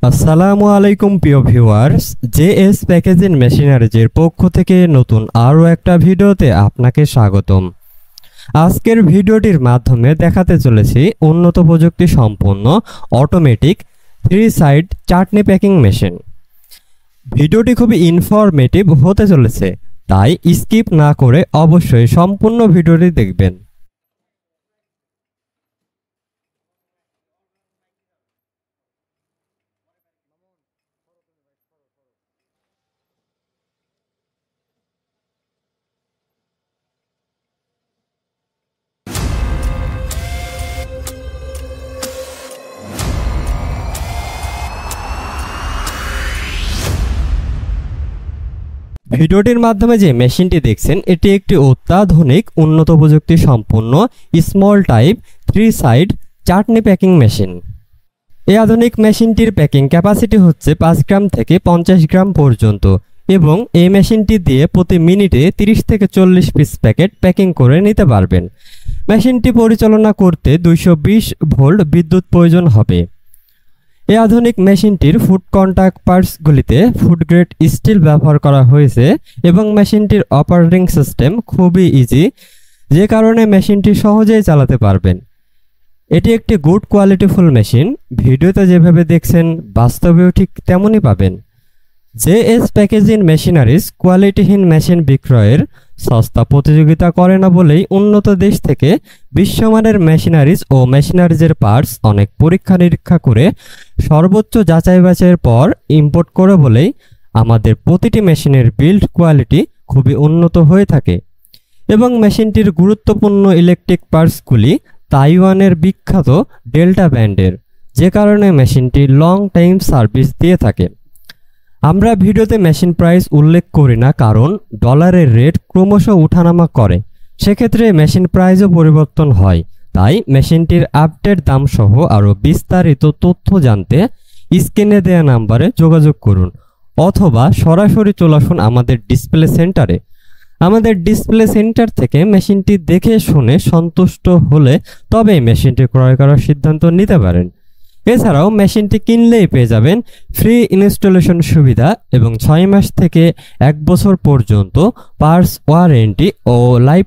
আসসালামু আলাইকুম প্রিয় ভিউয়ার্স, জেএস প্যাকেজিং মেশিনারিজের পক্ষ থেকে নতুন আরও একটা ভিডিওতে আপনাকে স্বাগতম। আজকের ভিডিওটির মাধ্যমে দেখাতে চলেছি উন্নত প্রযুক্তি সম্পন্ন অটোমেটিক 3 সাইড চাটনি প্যাকিং মেশিন। ভিডিওটি খুবই ইনফরমেটিভ হতে চলেছে, তাই স্কিপ না করে অবশ্যই সম্পূর্ণ ভিডিওটি দেখবেন। ভিডিওটির মাধ্যমে যে মেশিনটি দেখছেন, এটি একটি অত্যাধুনিক উন্নত প্রযুক্তি সম্পন্ন স্মল টাইপ 3 সাইড চাটনি প্যাকিং মেশিন। এই আধুনিক মেশিনটির প্যাকিং ক্যাপাসিটি হচ্ছে 5 গ্রাম থেকে 50 গ্রাম পর্যন্ত এবং এই মেশিনটি দিয়ে প্রতি মিনিটে 30 থেকে 40 পিস প্যাকেট প্যাকিং করে নিতে পারবেন। মেশিনটি পরিচালনা করতে 220 ভোল্ট বিদ্যুৎ প্রয়োজন হবে। এই আধুনিক মেশিনটির ফুড কন্টাক্ট পার্টসগুলিতে ফুড গ্রেড স্টিল ব্যবহার করা হয়েছে এবং মেশিনটির অপারেটিং সিস্টেম খুবই ইজি, যে কারণে মেশিনটি সহজেই চালাতে পারবেন। এটি একটি গুড কোয়ালিটিফুল মেশিন। ভিডিওতে যেভাবে দেখছেন বাস্তবেও ঠিক তেমনই পাবেন। জেএস প্যাকেজিং মেশিনারিজ কোয়ালিটিহীন মেশিন বিক্রয়ের সস্তা প্রতিযোগিতা করে না বলেই উন্নত দেশ থেকে বিশ্বমানের মেশিনারিজ ও মেশিনারিজের পার্টস অনেক পরীক্ষা নিরীক্ষা করে সর্বোচ্চ যাচাই বাছাইয়ের পর ইম্পোর্ট করে বলেই আমাদের প্রতিটি মেশিনের বিল্ড কোয়ালিটি খুবই উন্নত হয়ে থাকে এবং মেশিনটির গুরুত্বপূর্ণ ইলেকট্রিক পার্টসগুলি তাইওয়ানের বিখ্যাত ডেল্টা ব্র্যান্ডের, যে কারণে মেশিনটি লং টাইম সার্ভিস দিয়ে থাকে। আমরা ভিডিওতে মেশিন প্রাইস উল্লেখ করি না, কারণ ডলারের রেট ক্রমশ উঠানামা করে, সেক্ষেত্রে মেশিন প্রাইসও পরিবর্তন হয়। তাই মেশিনটির আপডেট দাম সহ আরও বিস্তারিত তথ্য জানতে স্ক্রিনে দেওয়া নাম্বারে যোগাযোগ করুন অথবা সরাসরি চলে আসুন আমাদের ডিসপ্লে সেন্টারে। আমাদের ডিসপ্লে সেন্টার থেকে মেশিনটি দেখে শুনে সন্তুষ্ট হলে তবে মেশিনটি ক্রয় করার সিদ্ধান্ত নিতে পারেন। এছাড়াও মেশিনটি কিনলেই পেয়ে যাবেন ফ্রি ইনস্টলেশন সুবিধা এবং 6 মাস থেকে 1 বছর পর্যন্ত পার্টস ওয়ারেন্টি ও লাইফ